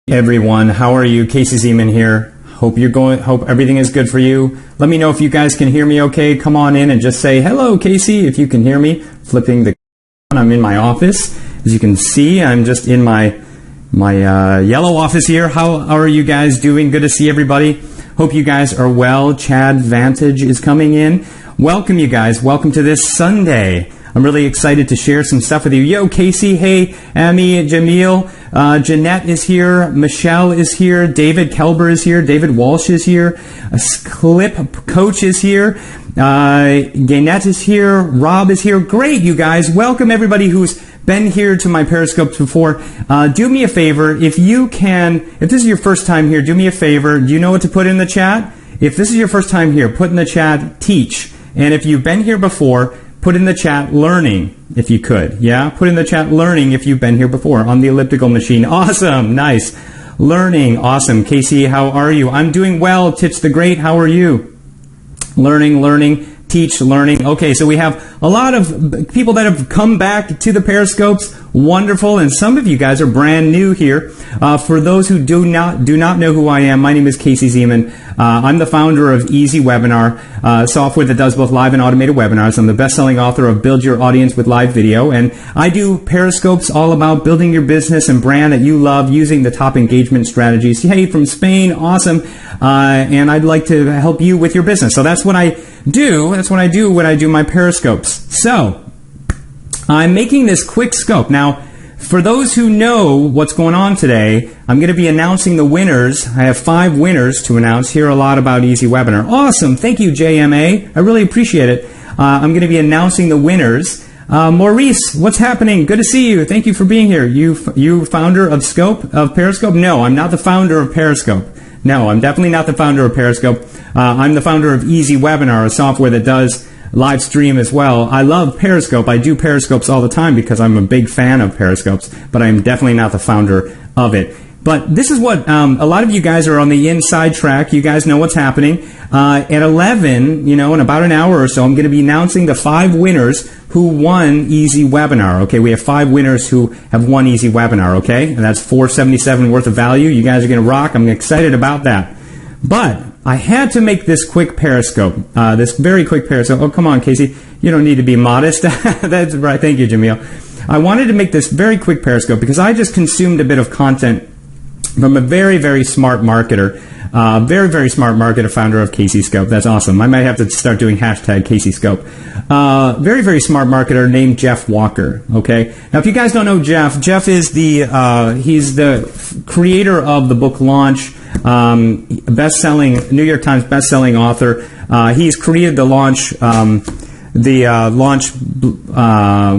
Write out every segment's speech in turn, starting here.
Everyone, how are you? Casey Zeman here. Hope everything is good for you. Let me know if you guys can hear me okay. Come on in and just say hello, Casey, if you can hear me. Flipping the I'm in my office. As you can see, I'm just in my yellow office here. How are you guys doing? Good to see everybody. Hope you guys are well. Chad Vantage is coming in. Welcome, you guys. Welcome to this Sunday. I'm really excited to share some stuff with you. Yo, Casey. Hey, Amy, Jamil. Jeanette is here. Michelle is here. David Kelber is here. David Walsh is here. Clip Coach is here. Gaynette is here. Rob is here. Great, you guys. Welcome, everybody who's been here to my Periscopes before. Do me a favor. If this is your first time here, do me a favor. Do you know what to put in the chat? If this is your first time here, put in the chat, teach. And if you've been here before, put in the chat learning, if you could. Yeah? Put in the chat learning if you've been here before on the elliptical machine. Awesome. Nice. Learning. Awesome. Casey, how are you? I'm doing well. Titch the Great, how are you? Learning. Teach, learning. Okay, so we have a lot of people that have come back to the Periscopes. Wonderful. And some of you guys are brand new here. For those who do not know who I am, my name is Casey Zeman. I'm the founder of Easy Webinar, software that does both live and automated webinars. I'm the best-selling author of Build Your Audience with Live Video, and I do Periscopes all about building your business and brand that you love using the top engagement strategies. Hey, from Spain, awesome. And I'd like to help you with your business. So that's what I do. That's what I do when I do my Periscopes. So I'm making this quick scope. Now, for those who know what's going on today, I'm going to be announcing the winners. I have 5 winners to announce. Hear a lot about Easy Webinar. Awesome. Thank you, JMA. I really appreciate it. I'm going to be announcing the winners. Maurice, what's happening? Good to see you. Thank you for being here. You founder of Periscope? No, I'm not the founder of Periscope. No, I'm definitely not the founder of Periscope. I'm the founder of Easy Webinar, a software that does live stream as well. I love Periscope. I do Periscopes all the time because I'm a big fan of Periscopes, but I'm definitely not the founder of it. But this is what a lot of you guys are on the inside track. You guys know what's happening. At 11, in about an hour or so, I'm going to be announcing the 5 winners who won Easy Webinar. Okay, we have 5 winners who have won Easy Webinar. Okay, and that's $477 worth of value. You guys are going to rock. I'm excited about that. But I had to make this quick Periscope, this very quick Periscope. Oh, come on, Casey. You don't need to be modest. That's right. Thank you, Jamil. I wanted to make this very quick Periscope because I just consumed a bit of content from a very, very smart marketer, very smart marketer, founder of Casey Scope. That's awesome. I might have to start doing hashtag Casey Scope. Very smart marketer named Jeff Walker. Okay. Now, if you guys don't know Jeff is he's the creator of the book Launch, New York Times best-selling author. He's created the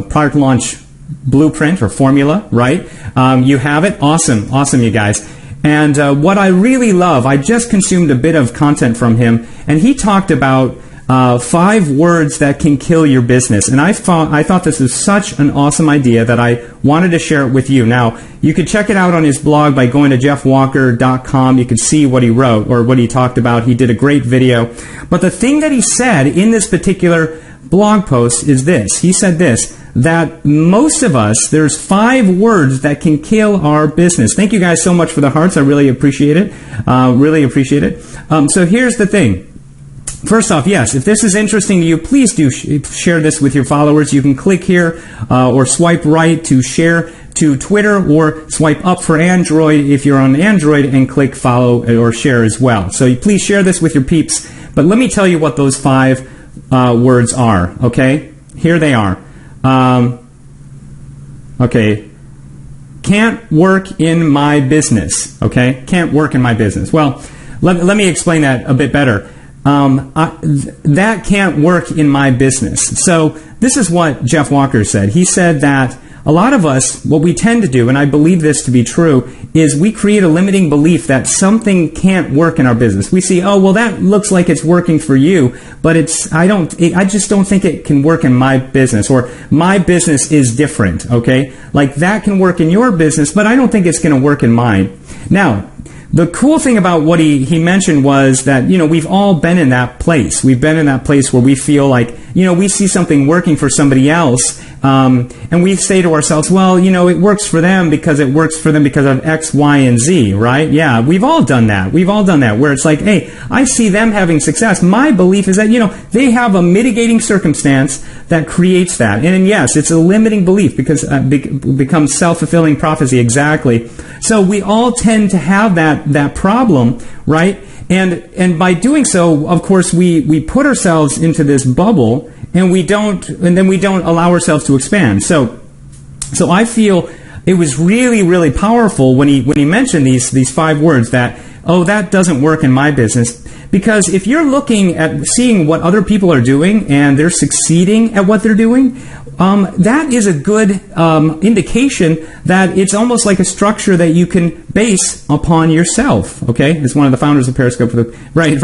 product launch blueprint or formula, right? You have it. Awesome, you guys. And what I really love, I just consumed a bit of content from him, and he talked about 5 words that can kill your business. And I thought this was such an awesome idea that I wanted to share it with you. Now, you could check it out on his blog by going to jeffwalker.com. You can see what he wrote or what he talked about. He did a great video. But the thing that he said in this particular blog post is this. He said this, that most of us, there's 5 words that can kill our business. Thank you guys so much for the hearts. I really appreciate it. So here's the thing. First off, yes, if this is interesting to you, please do share this with your followers. You can click here or swipe right to share to Twitter, or swipe up for Android if you're on Android and click follow or share as well. So please share this with your peeps. But let me tell you what those 5 words are, okay? Here they are. Okay. Can't work in my business, okay? Can't work in my business. Well, let me explain that a bit better. That can't work in my business. So this is what Jeff Walker said. He said that a lot of us, what we tend to do, and I believe this to be true, is we create a limiting belief that something can't work in our business. We see, oh, well, that looks like it's working for you, but I just don't think it can work in my business, or my business is different, okay? Like that can work in your business, but I don't think it's going to work in mine. Now, the cool thing about what he mentioned was that, we've all been in that place. We've been in that place where we feel like, we see something working for somebody else, And we say to ourselves, well, it works for them because it works for them because of X, Y, and Z, right? Yeah, we've all done that. We've all done that, where it's like, hey, I see them having success. My belief is that, they have a mitigating circumstance that creates that. And yes, it's a limiting belief because it becomes self-fulfilling prophecy, exactly. So we all tend to have that problem, right? And by doing so, of course, we put ourselves into this bubble, and then we don't allow ourselves to expand. So I feel it was really, really powerful when he mentioned these 5 words that, oh, that doesn't work in my business. Because if you're looking at seeing what other people are doing and they're succeeding at what they're doing, that is a good indication that it's almost like a structure that you can base upon yourself. Okay, as one of the founders of Periscope. Right.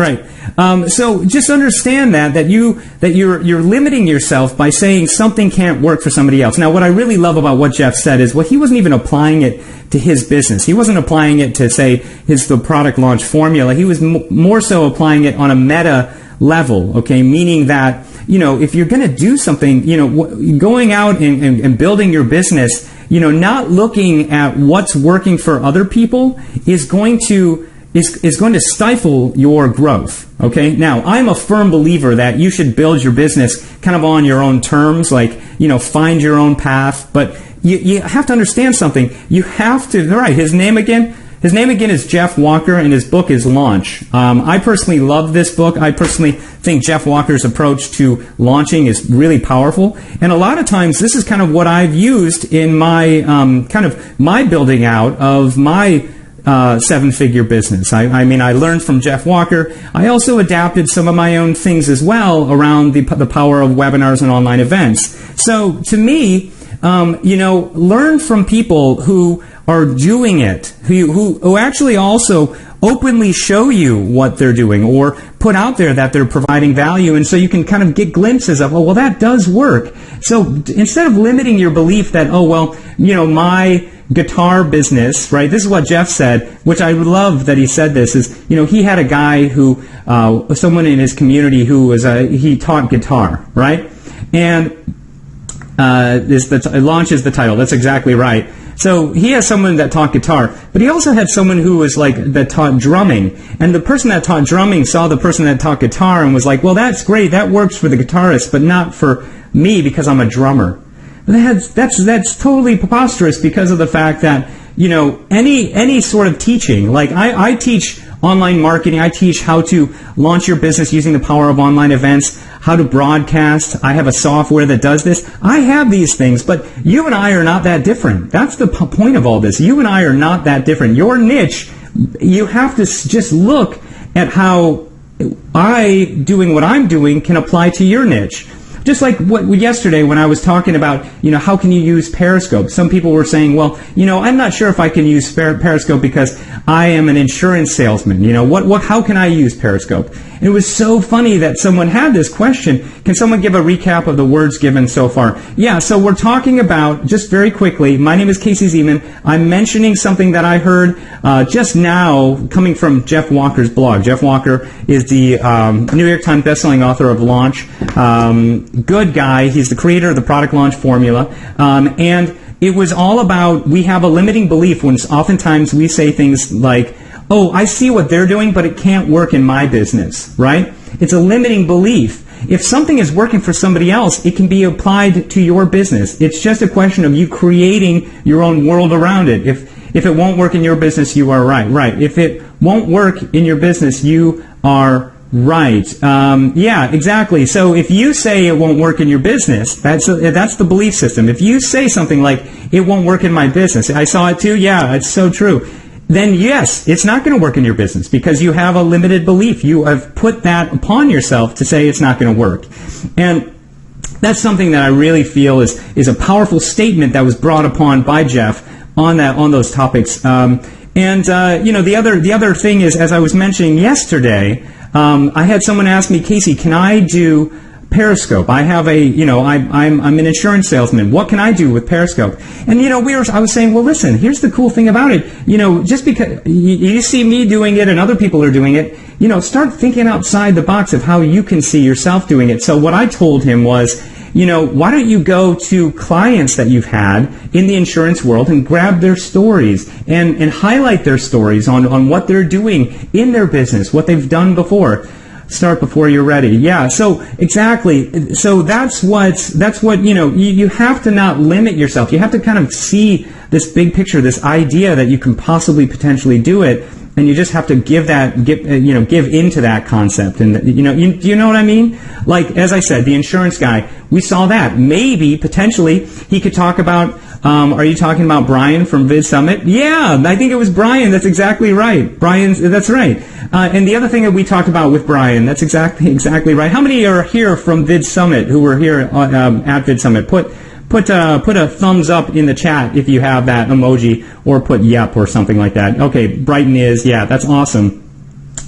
So just understand that you're limiting yourself by saying something can't work for somebody else. Now, what I really love about what Jeff said is, well, he wasn't even applying it to his business. He wasn't applying it to, say, the product launch formula. He was more so applying it on a meta level, okay, meaning that, if you're going to do something, going out and building your business, not looking at what's working for other people is going to stifle your growth, okay? Now, I'm a firm believer that you should build your business kind of on your own terms, like, find your own path, but you have to understand something. You have to, all right, his name again is Jeff Walker, and his book is Launch. I personally love this book. I personally think Jeff Walker's approach to launching is really powerful. And a lot of times, this is kind of what I've used in my my building out of my 7-figure business. I mean, I learned from Jeff Walker. I also adapted some of my own things as well around the power of webinars and online events. So to me, learn from people who are doing it, who actually also openly show you what they're doing or put out there that they're providing value, and so you can kind of get glimpses of, oh, well, that does work. So instead of limiting your belief that, oh, well, my guitar business, right? This is what Jeff said, which I love that he said this, is, he had a guy who, someone in his community who was, he taught guitar, right? And Launch is the title. That's exactly right. So he has someone that taught guitar, but he also had someone who was that taught drumming. And the person that taught drumming saw the person that taught guitar and was like, well, that's great. That works for the guitarist, but not for me because I'm a drummer. That's totally preposterous because of the fact that, any sort of teaching, like I teach online marketing. I teach how to launch your business using the power of online events, how to broadcast. I have a software that does this. I have these things, but you and I are not that different. That's the point of all this. You and I are not that different. Your niche, you have to just look at how doing what I'm doing can apply to your niche. Just like yesterday when I was talking about, how can you use Periscope? Some people were saying, well, I'm not sure if I can use Periscope because I am an insurance salesman. How can I use Periscope? And it was so funny that someone had this question. Can someone give a recap of the words given so far? Yeah, so we're talking about, just very quickly, my name is Casey Zeman. I'm mentioning something that I heard just now coming from Jeff Walker's blog. Jeff Walker is the New York Times bestselling author of Launch. Good guy. He's the creator of the product launch formula. And it was all about, we have a limiting belief when oftentimes we say things like, oh, I see what they're doing, but it can't work in my business, right? It's a limiting belief. If something is working for somebody else, it can be applied to your business. It's just a question of you creating your own world around it. If it won't work in your business, you are right. Right. If it won't work in your business, you are right. Yeah, exactly. So if you say it won't work in your business, that's the belief system. If you say something like, it won't work in my business, I saw it too, yeah, it's so true, then yes, it's not going to work in your business because you have a limited belief. You have put that upon yourself to say it's not going to work. And that's something that I really feel is a powerful statement that was brought upon by Jeff on those topics. The other thing is, as I was mentioning yesterday, I had someone ask me, Casey, can I do Periscope? I have I'm an insurance salesman. What can I do with Periscope? And I was saying, well, listen, here's the cool thing about it. Just because you see me doing it and other people are doing it, start thinking outside the box of how you can see yourself doing it. So what I told him was, why don't you go to clients that you've had in the insurance world and grab their stories and highlight their stories on what they're doing in their business, what they've done before. Start before you're ready. Yeah, so exactly. So that's what, you have to not limit yourself. You have to kind of see this big picture, this idea that you can possibly potentially do it, and you just have to give into that concept. And do you know what I mean? Like, as I said, the insurance guy, we saw that. Maybe, potentially, he could talk about, are you talking about Brian from Vid Summit? Yeah, I think it was Brian. That's exactly right. That's right. And the other thing that we talked about with Brian, that's exactly right. How many are here from Vid Summit who were here at Vid Summit? Put a thumbs up in the chat if you have that emoji, or put yep or something like that. Okay, Brighton is, yeah, that's awesome.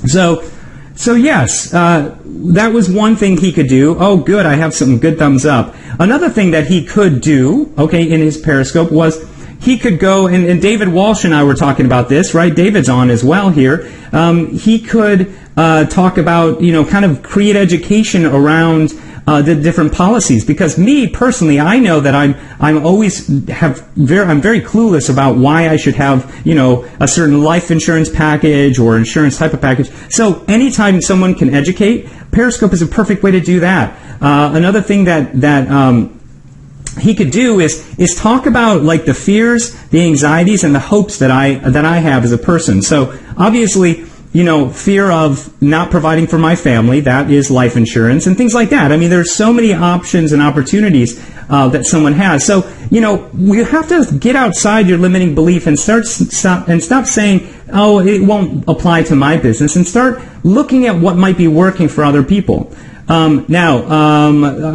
So yes, that was one thing he could do. Oh, good, I have some good thumbs up. Another thing that he could do, okay, in his Periscope was he could go, and David Walsh and I were talking about this, right? David's on as well here. He could talk about, kind of create education around the different policies, because me personally, I know that I'm very clueless about why I should have a certain life insurance package or insurance type of package. So anytime someone can educate, Periscope is a perfect way to do that. Another thing that he could do is talk about like the fears, the anxieties, and the hopes that I have as a person. So obviously, fear of not providing for my family, that is life insurance and things like that. I mean, there's so many options and opportunities that someone has. So, you have to get outside your limiting belief and stop saying, oh, it won't apply to my business, and start looking at what might be working for other people. Now,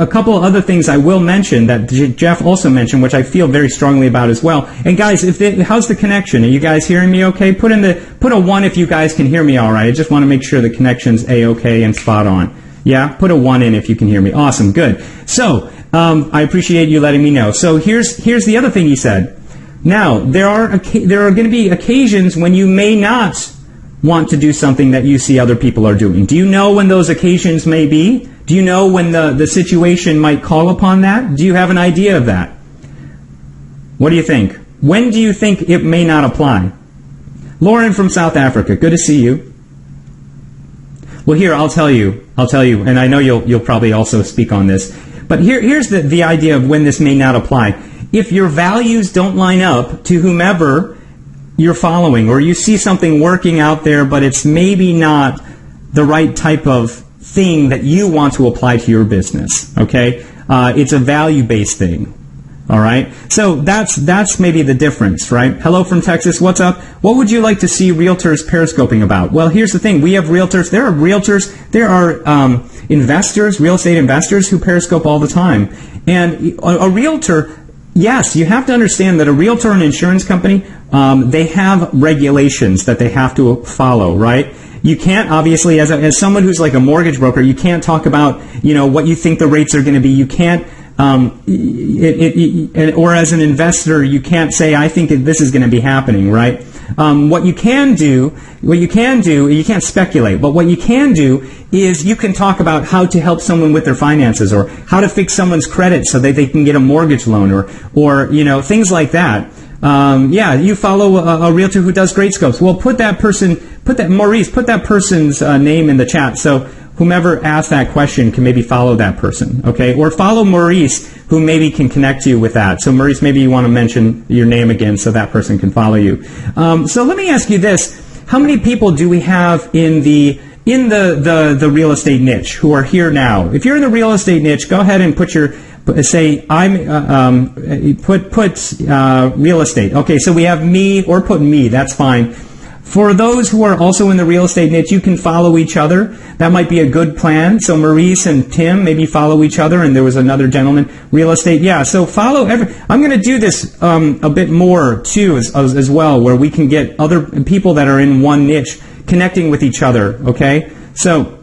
a couple of other things I will mention that Jeff also mentioned, which I feel very strongly about as well. And guys, how's the connection? Are you guys hearing me okay? Put a 1 if you guys can hear me all right. I just want to make sure the connection's A-okay and spot on. Yeah? Put a 1 in if you can hear me. Awesome. Good. So, I appreciate you letting me know. So here's the other thing he said. Now, there are going to be occasions when you may not want to do something that you see other people are doing. Do you know when those occasions may be? Do you know when the situation might call upon that? Do you have an idea of that? What do you think? When do you think it may not apply? Lauren from South Africa, good to see you. Well, here, I'll tell you, and I know you'll probably also speak on this, but here's the idea of when this may not apply. If your values don't line up to whomever you're following, or you see something working out there, but it's maybe not the right type of thing that you want to apply to your business, okay? It's a value-based thing, all right? So that's maybe the difference, right? Hello from Texas, what's up? What would you like to see realtors periscoping about? Well, here's the thing. We have realtors. There are investors, real estate investors who periscope all the time. And a realtor, yes, you have to understand that a realtor and insurance company, they have regulations that they have to follow, right? You can't, obviously, as someone who's like a mortgage broker, you can't talk about, what you think the rates are going to be. You can't, or as an investor, you can't say, I think this is going to be happening, right? What you can do, you can't speculate, but what you can do is you can talk about how to help someone with their finances, or how to fix someone's credit so that they can get a mortgage loan, or things like that. You follow a realtor who does great scopes. Well, Maurice, put that person's name in the chat, so whomever asked that question can maybe follow that person, okay? Or follow Maurice, who maybe can connect you with that. So Maurice, maybe you want to mention your name again so that person can follow you. So let me ask you this. How many people do we have in the real estate niche who are here now? If you're in the real estate niche, go ahead and put real estate. Okay, so we have me, or put me, that's fine. For those who are also in the real estate niche, you can follow each other. That might be a good plan. So Maurice and Tim maybe follow each other, and there was another gentleman, real estate. Yeah, so follow I'm going to do this a bit more too as well, where we can get other people that are in one niche connecting with each other, okay? So,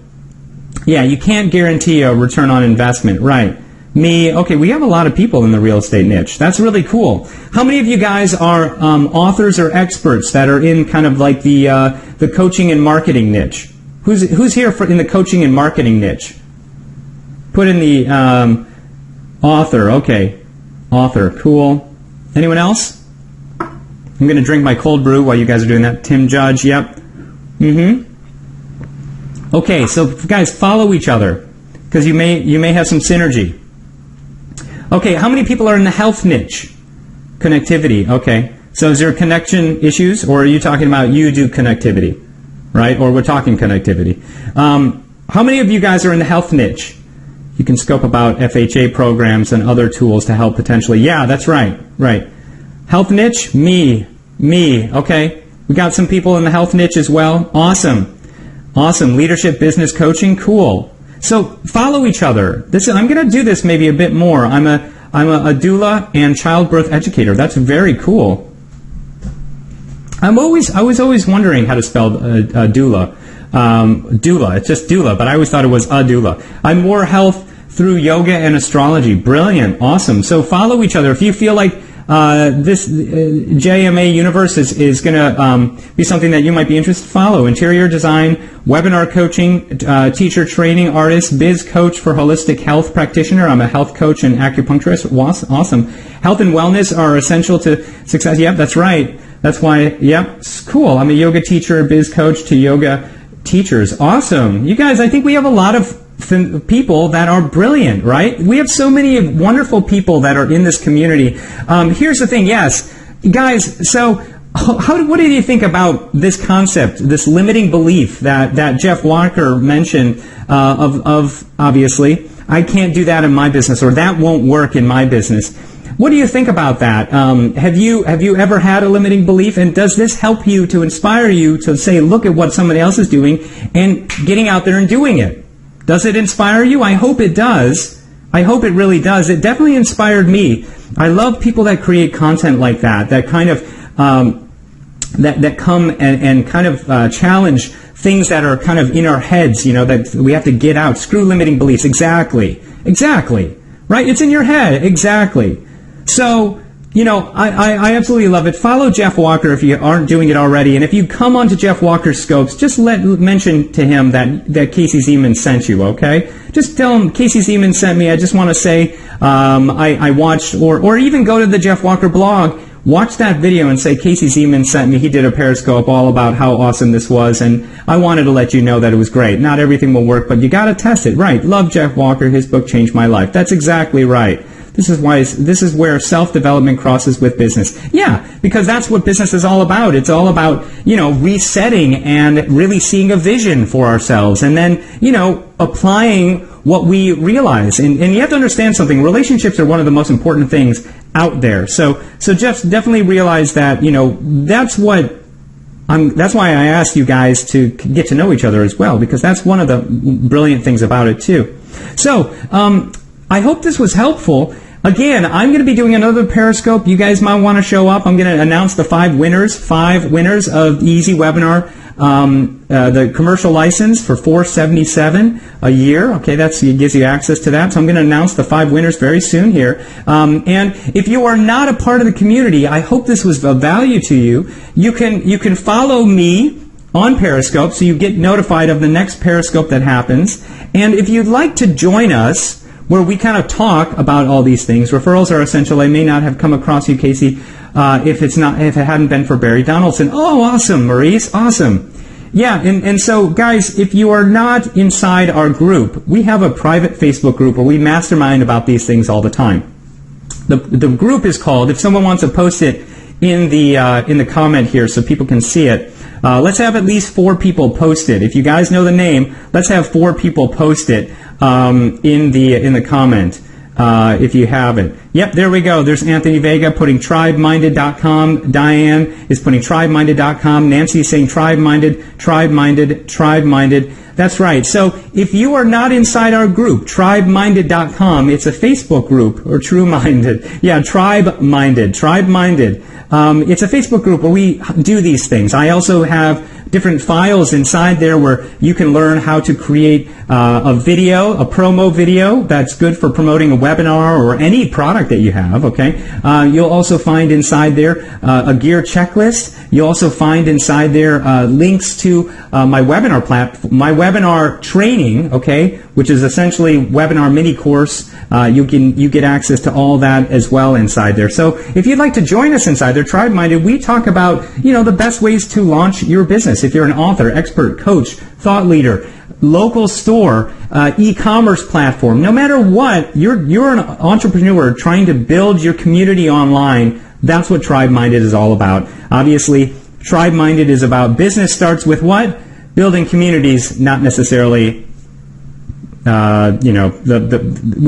yeah, you can't guarantee a return on investment, right? Me, okay, we have a lot of people in the real estate niche. That's really cool. How many of you guys are authors or experts that are in kind of like the coaching and marketing niche? Who's here in the coaching and marketing niche? Put in the, Author, okay. Author, cool. Anyone else? I'm going to drink my cold brew while you guys are doing that. Tim Judge, yep. Okay, so guys, follow each other because you may have some synergy. Okay, how many people are in the health niche? Connectivity, okay. So is there connection issues, or are you talking about you do connectivity, right? Or we're talking connectivity. How many of you guys are in the health niche? You can scope about FHA programs and other tools to help potentially. Yeah, that's right, right. Health niche, me, okay. We got some people in the health niche as well. Awesome. Awesome. Leadership, business coaching, cool. So follow each other. I'm going to do this maybe a bit more. I'm a doula and childbirth educator. That's very cool. I was always wondering how to spell doula. Doula, it's just doula, but I always thought it was a doula. I'm more health through yoga and astrology. Brilliant, awesome. So follow each other. If you feel like this JMA universe is going to be something that you might be interested in, follow. Interior design, webinar coaching, teacher training, artist, biz coach for holistic health practitioner. I'm a health coach and acupuncturist. Awesome. Health and wellness are essential to success. Yep, that's right. That's why, yep, it's cool. I'm a yoga teacher, biz coach to yoga teachers. Awesome. You guys, I think we have a lot of people that are brilliant, right? We have so many wonderful people that are in this community. Here's the thing, yes. Guys, so what do you think about this concept, this limiting belief that Jeff Walker mentioned of obviously, I can't do that in my business, or that won't work in my business? What do you think about that? Have you ever had a limiting belief, and does this help you to inspire you to say, look at what somebody else is doing and getting out there and doing it? Does it inspire you? I hope it does. I hope it really does. It definitely inspired me. I love people that create content like that kind of that come and kind of challenge things that are kind of in our heads, that we have to get out. Screw limiting beliefs. Exactly. Right? It's in your head. Exactly. So, I absolutely love it. Follow Jeff Walker if you aren't doing it already. And if you come onto Jeff Walker's scopes, just mention to him that Casey Zeman sent you, okay? Just tell him, Casey Zeman sent me. I just want to say I watched, or even go to the Jeff Walker blog, watch that video and say, Casey Zeman sent me. He did a Periscope all about how awesome this was, and I wanted to let you know that it was great. Not everything will work, but you got to test it. Right. Love Jeff Walker. His book changed my life. That's exactly right. This is where self-development crosses with business. Yeah, because that's what business is all about. It's all about, resetting and really seeing a vision for ourselves, and then, applying what we realize. And you have to understand something. Relationships are one of the most important things out there. So Jeff, definitely realize that, that's why I asked you guys to get to know each other as well, because that's one of the brilliant things about it too. So, I hope this was helpful. Again, I'm going to be doing another Periscope. You guys might want to show up. I'm going to announce the five winners of the Easy Webinar, the commercial license for $477 a year. Okay, it gives you access to that. So I'm going to announce the 5 winners very soon here. And if you are not a part of the community, I hope this was of value to you. You can follow me on Periscope so you get notified of the next Periscope that happens. And if you'd like to join us, where we kind of talk about all these things. Referrals are essential. I may not have come across you, Casey, if it hadn't been for Barry Donaldson. Oh, awesome, Maurice, awesome. Yeah, and so, guys, if you are not inside our group, we have a private Facebook group where we mastermind about these things all the time. The group is called, if someone wants to post it in the comment here so people can see it, let's have at least 4 people post it. If you guys know the name, let's have 4 people post it in the comment if you haven't. Yep, there we go. There's Anthony Vega putting tribeminded.com. Diane is putting tribeminded.com. Nancy is saying tribeminded. That's right. So if you are not inside our group, tribeminded.com, it's a Facebook group, or TrueMinded. Yeah, Tribeminded. It's a Facebook group where we do these things. I also have different files inside there where you can learn how to create a video, a promo video that's good for promoting a webinar or any product that you have, okay? You'll also find inside there a gear checklist. You'll also find inside there links to my webinar training, okay, which is essentially webinar mini course. You get access to all that as well inside there. So if you'd like to join us inside there, Tribeminded, we talk about, the best ways to launch your business. If you're an author, expert, coach, thought leader, local store, e-commerce platform, no matter what, you're an entrepreneur trying to build your community online. That's what Tribeminded is all about. Obviously, Tribeminded is about business starts with what? Building communities, not necessarily, we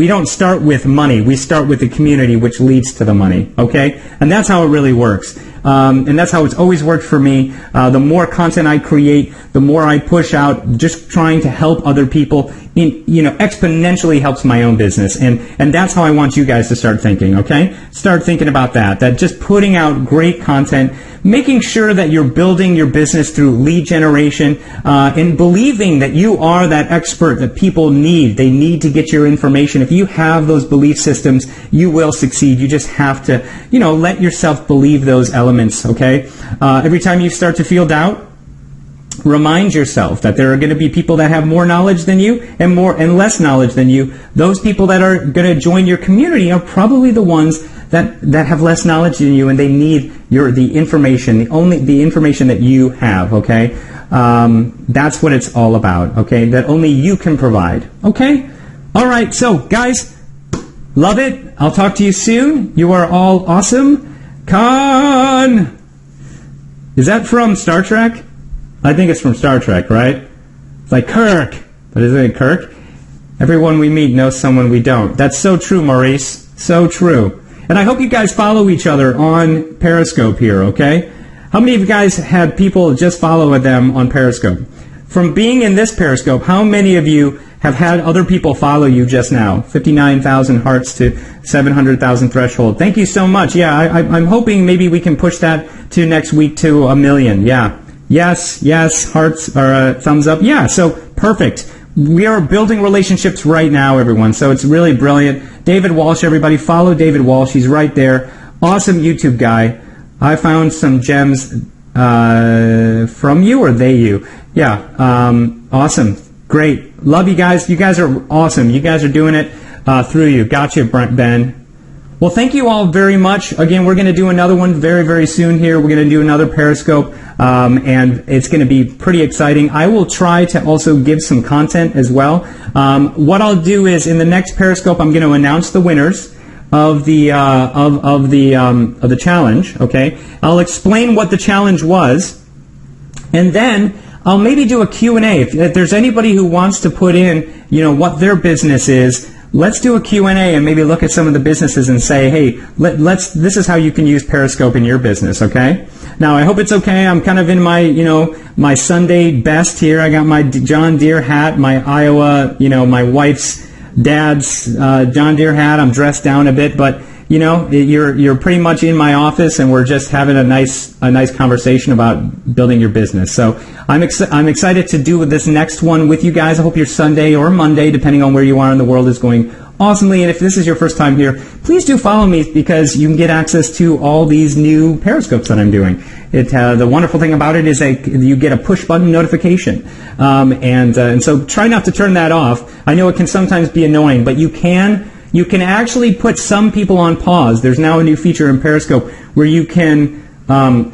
don't start with money. We start with the community, which leads to the money, okay? And that's how it really works. And that's how it's always worked for me. The more content I create, the more I push out, just trying to help other people, exponentially helps my own business. And that's how I want you guys to start thinking, okay? Start thinking about that just putting out great content, making sure that you're building your business through lead generation, and believing that you are that expert that people need. They need to get your information. If you have those belief systems, you will succeed. You just have to, let yourself believe those elements, okay? Every time you start to feel doubt, remind yourself that there are going to be people that have more knowledge than you and less knowledge than you. Those people that are going to join your community are probably the ones that have less knowledge than you, and they need the information, the information that you have, okay? That's what it's all about, okay? That only you can provide, okay? All right, so guys, love it. I'll talk to you soon. You are all awesome. Khan! Is that from Star Trek? I think it's from Star Trek, right? It's like Kirk, but isn't it Kirk? Everyone we meet knows someone we don't. That's so true, Maurice. So true. And I hope you guys follow each other on Periscope here, okay? How many of you guys had people just follow them on Periscope? From being in this Periscope, how many of you have had other people follow you just now? 59,000 hearts to 700,000 threshold. Thank you so much. Yeah, I'm hoping maybe we can push that to next week to 1 million. Yeah. Yes, hearts or thumbs up. Yeah, so perfect. We are building relationships right now, everyone, so it's really brilliant. David Walsh, everybody, follow David Walsh. He's right there. Awesome YouTube guy. I found some gems from you or they you. Yeah, awesome. Great. Love you guys. You guys are awesome. You guys are doing it through you. Gotcha, Ben. Well, thank you all very much. Again, we're going to do another one very, very soon here. We're going to do another Periscope, and it's going to be pretty exciting. I will try to also give some content as well. What I'll do is in the next Periscope, I'm going to announce the winners of the challenge. Okay, I'll explain what the challenge was, and then I'll maybe do a Q&A. If there's anybody who wants to put in, what their business is. Let's do a Q&A and maybe look at some of the businesses and say, hey, this is how you can use Periscope in your business, okay? Now, I hope it's okay. I'm kind of in my, my Sunday best here. I got my John Deere hat, my Iowa, my wife's dad's John Deere hat. I'm dressed down a bit, but, you're pretty much in my office, and we're just having a nice conversation about building your business. So I'm excited to do this next one with you guys. I hope your Sunday or Monday, depending on where you are in the world, is going awesomely. And if this is your first time here, please do follow me, because you can get access to all these new Periscopes that I'm doing. The wonderful thing about it is that you get a push button notification, and so try not to turn that off. I know it can sometimes be annoying, but you can actually put some people on pause. There's now a new feature in Periscope where you can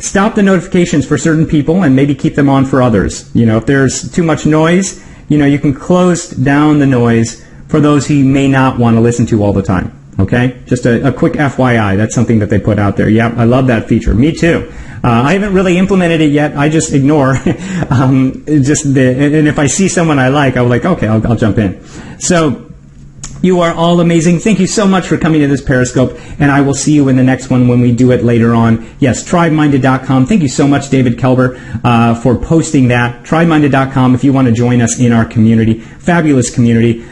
stop the notifications for certain people and maybe keep them on for others. If there's too much noise, you can close down the noise for those who you may not want to listen to all the time. Okay? Just a quick FYI. That's something that they put out there. Yeah, I love that feature. Me too. I haven't really implemented it yet. I just ignore. And if I see someone I like, I'll okay, I'll jump in. So, you are all amazing. Thank you so much for coming to this Periscope, and I will see you in the next one when we do it later on. Yes, Tribeminded.com. Thank you so much, David Kelber, for posting that. Tribeminded.com if you want to join us in our community. Fabulous community.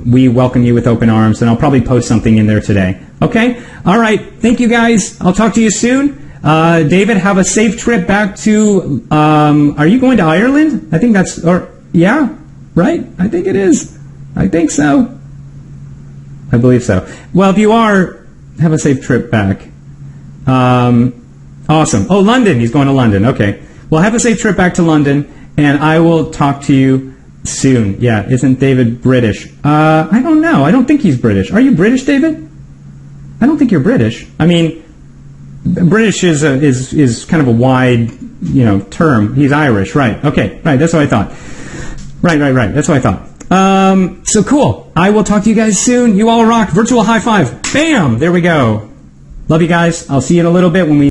We welcome you with open arms, and I'll probably post something in there today. Okay? All right. Thank you, guys. I'll talk to you soon. David, have a safe trip back to, are you going to Ireland? I think that's, or, yeah, right? I think it is. I think so. I believe so. Well, if you are, have a safe trip back. Awesome. Oh, London. He's going to London. Okay. Well, have a safe trip back to London, and I will talk to you soon. Yeah, isn't David British? I don't know. I don't think he's British. Are you British, David? I don't think you're British. I mean, British is kind of a wide, term. He's Irish, right? Okay, right. That's what I thought. Right. That's what I thought. So cool. I will talk to you guys soon. You all rock. Virtual high five. Bam! There we go. Love you guys. I'll see you in a little bit when we